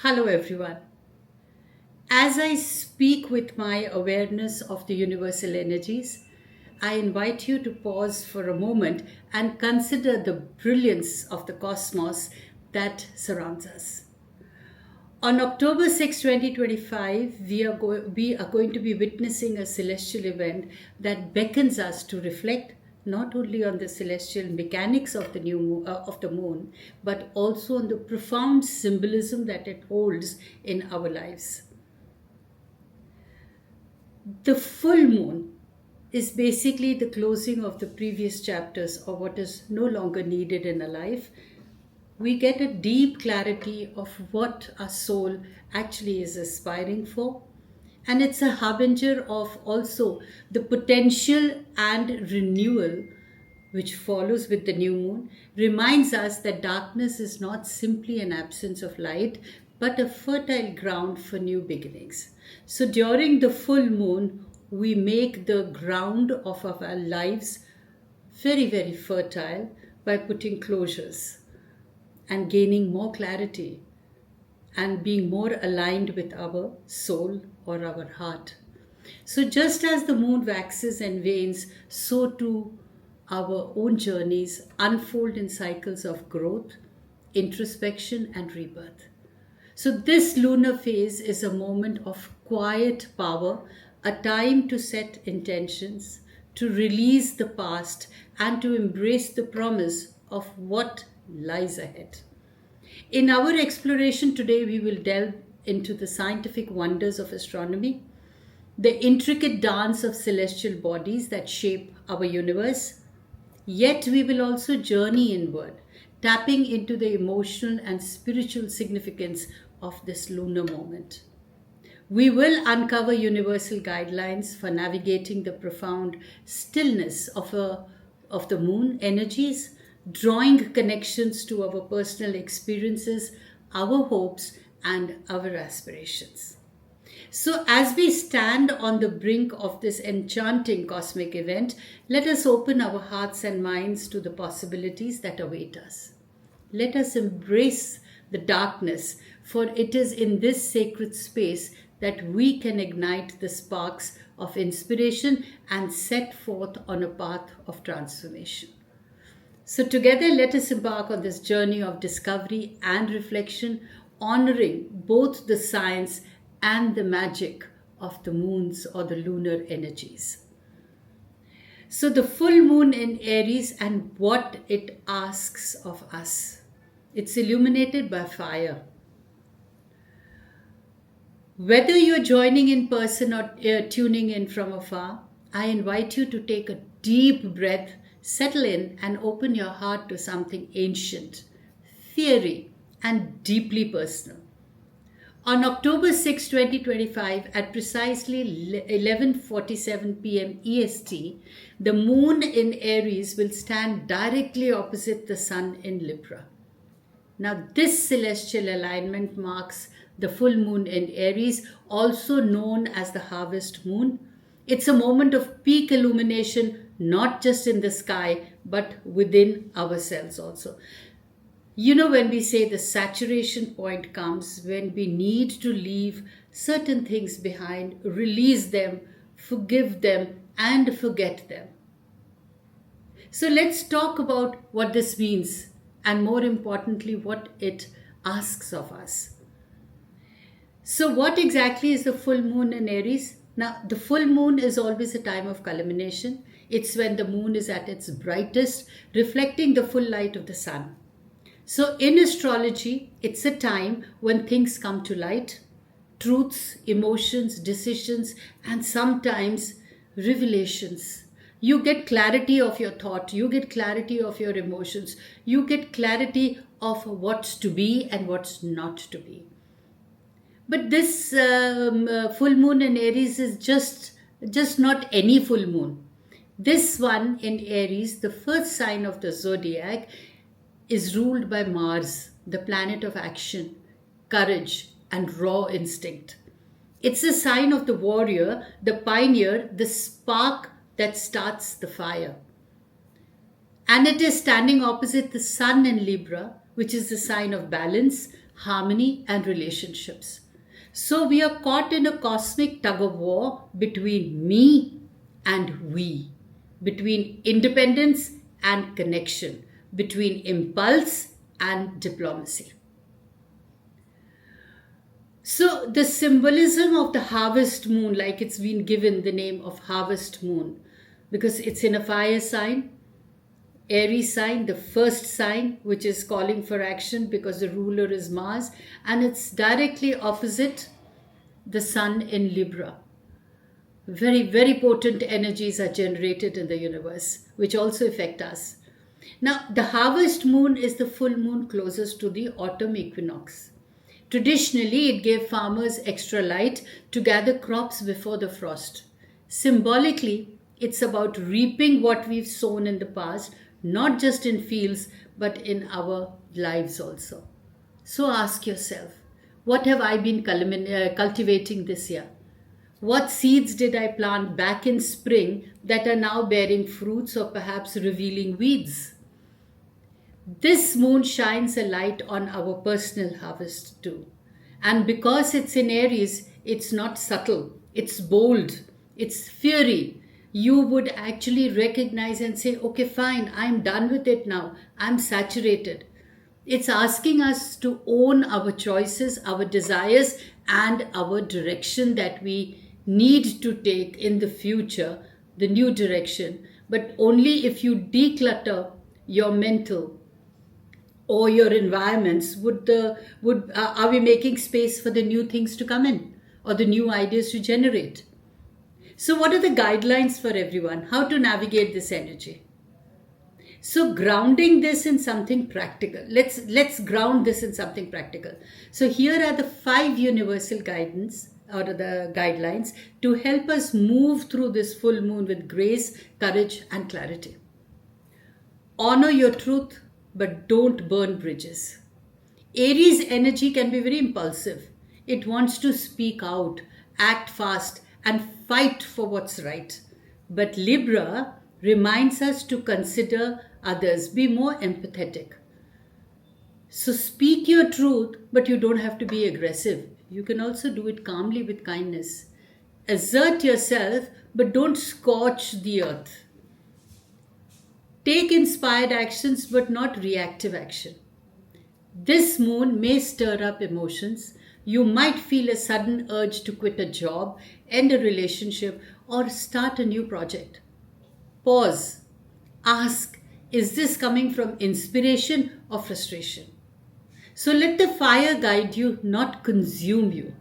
Hello, everyone. As I speak with my awareness of the universal energies, I invite you to pause for a moment and consider the brilliance of the cosmos that surrounds us. On October 6, 2025, we are going to be witnessing a celestial event that beckons us to reflect not only on the celestial mechanics of of the moon, but also on the profound symbolism that it holds in our lives. The full moon is basically the closing of the previous chapters of what is no longer needed in a life. We get a deep clarity of what our soul actually is aspiring for. And it's a harbinger of also the potential and renewal which follows with the new moon, reminds us that darkness is not simply an absence of light, but a fertile ground for new beginnings. So during the full moon, we make the ground of our lives very, very fertile by putting closures and gaining more clarity and being more aligned with our soul or our heart. So, just as the moon waxes and wanes, so too our own journeys unfold in cycles of growth, introspection, and rebirth. So, this lunar phase is a moment of quiet power, a time to set intentions, to release the past, and to embrace the promise of what lies ahead. In our exploration today, we will delve into the scientific wonders of astronomy, the intricate dance of celestial bodies that shape our universe. Yet we will also journey inward, tapping into the emotional and spiritual significance of this lunar moment. We will uncover universal guidelines for navigating the profound stillness of the moon energies, drawing connections to our personal experiences, our hopes, and our aspirations. So, as we stand on the brink of this enchanting cosmic event, let us open our hearts and minds to the possibilities that await us. Let us embrace the darkness, for it is in this sacred space that we can ignite the sparks of inspiration and set forth on a path of transformation. So, together, let us embark on this journey of discovery and reflection, honoring both the science and the magic of the moons or the lunar energies. So, the full moon in Aries and what it asks of us. It's illuminated by fire. Whether you're joining in person or tuning in from afar, I invite you to take a deep breath, settle in, and open your heart to something ancient, fiery, and deeply personal. On October 6, 2025, at precisely 11:47 p.m. EST, the moon in Aries will stand directly opposite the sun in Libra. Now, this celestial alignment marks the full moon in Aries, also known as the harvest moon. It's a moment of peak illumination, not just in the sky, but within ourselves also. You know, when we say the saturation point comes when we need to leave certain things behind, release them, forgive them, and forget them. So let's talk about what this means and, more importantly, what it asks of us. So, what exactly is the full moon in Aries? Now, the full moon is always a time of culmination. It's when the moon is at its brightest, reflecting the full light of the sun. So, in astrology, it's a time when things come to light, truths, emotions, decisions, and sometimes revelations. You get clarity of your thought, you get clarity of your emotions, you get clarity of what's to be and what's not to be. But this full moon in Aries is just not any full moon. This one in Aries, the first sign of the zodiac, is ruled by Mars, the planet of action, courage, and raw instinct. It's a sign of the warrior, the pioneer, the spark that starts the fire. And it is standing opposite the sun in Libra, which is the sign of balance, harmony, and relationships. So we are caught in a cosmic tug of war between me and we, between independence and connection, between impulse and diplomacy. So, the symbolism of the harvest moon, like it's been given the name of harvest moon, because it's in a fire sign, Aries sign, the first sign, which is calling for action because the ruler is Mars, and it's directly opposite the sun in Libra. Very, very potent energies are generated in the universe, which also affect us. Now, the harvest moon is the full moon closest to the autumn equinox. Traditionally, it gave farmers extra light to gather crops before the frost. Symbolically, it's about reaping what we've sown in the past, not just in fields, but in our lives also. So ask yourself, what have I been cultivating this year? What seeds did I plant back in spring that are now bearing fruits or perhaps revealing weeds? This moon shines a light on our personal harvest too. And because it's in Aries, it's not subtle, it's bold, it's fiery. You would actually recognize and say, okay, fine, I'm done with it now, I'm saturated. It's asking us to own our choices, our desires, and our direction that we need to take in the future, the new direction, but only if you declutter your mental or your environments. Are we making space for the new things to come in or the new ideas to generate? So what are the guidelines for everyone? How to navigate this energy? So grounding this in something practical. Let's ground this in something practical. So here are the 5 universal guidance or the guidelines to help us move through this full moon with grace, courage, and clarity. Honor your truth, but don't burn bridges. Aries energy can be very impulsive. It wants to speak out, act fast, and fight for what's right. But Libra reminds us to consider others, be more empathetic. So speak your truth, but you don't have to be aggressive. You can also do it calmly with kindness. Assert yourself, but don't scorch the earth. Take inspired actions, but not reactive action. This moon may stir up emotions. You might feel a sudden urge to quit a job, end a relationship, or start a new project. Pause. Ask, is this coming from inspiration or frustration? So let the fire guide you, not consume you.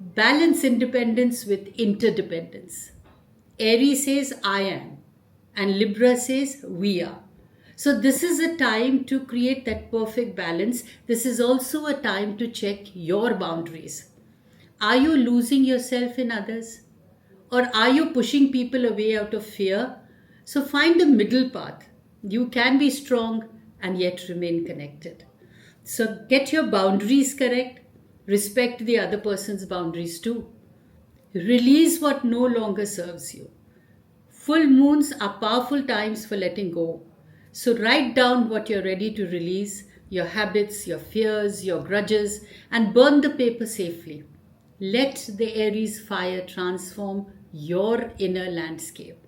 Balance independence with interdependence. Aries says, I am, and Libra says, we are. So this is a time to create that perfect balance. This is also a time to check your boundaries. Are you losing yourself in others? Or are you pushing people away out of fear? So find the middle path. You can be strong and yet remain connected. So get your boundaries correct. Respect the other person's boundaries too. Release what no longer serves you. Full moons are powerful times for letting go. So write down what you're ready to release, your habits, your fears, your grudges, and burn the paper safely. Let the Aries fire transform your inner landscape.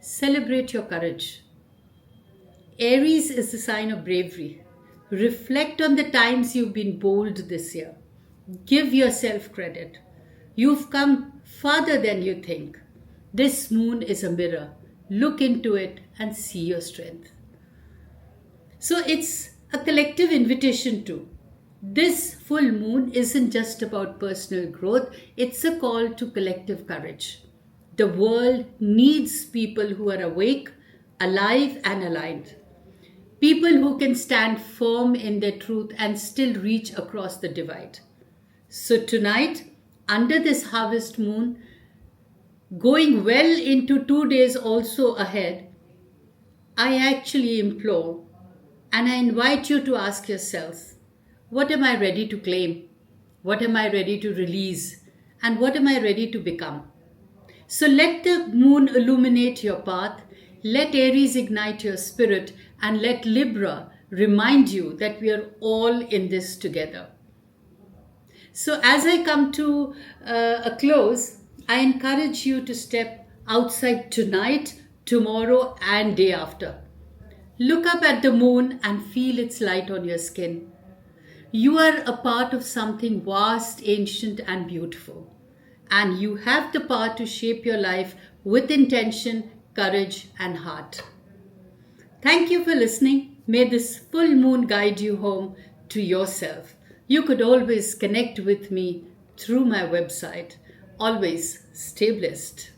Celebrate your courage. Aries is the sign of bravery. Reflect on the times you've been bold this year. Give yourself credit. You've come farther than you think. This moon is a mirror. Look into it and see your strength. So it's a collective invitation too. This full moon isn't just about personal growth, it's a call to collective courage. The world needs people who are awake, alive, and aligned. People who can stand firm in their truth and still reach across the divide. So tonight, under this harvest moon, going well into 2 days also ahead, I actually implore and I invite you to ask yourself, what am I ready to claim? What am I ready to release? And what am I ready to become? So let the moon illuminate your path, let Aries ignite your spirit, and let Libra remind you that we are all in this together. So, as I come to a close, I encourage you to step outside tonight, tomorrow, and day after. Look up at the moon and feel its light on your skin. You are a part of something vast, ancient, and beautiful. And you have the power to shape your life with intention, courage, and heart. Thank you for listening. May this full moon guide you home to yourself. You could always connect with me through my website. Always stay blessed.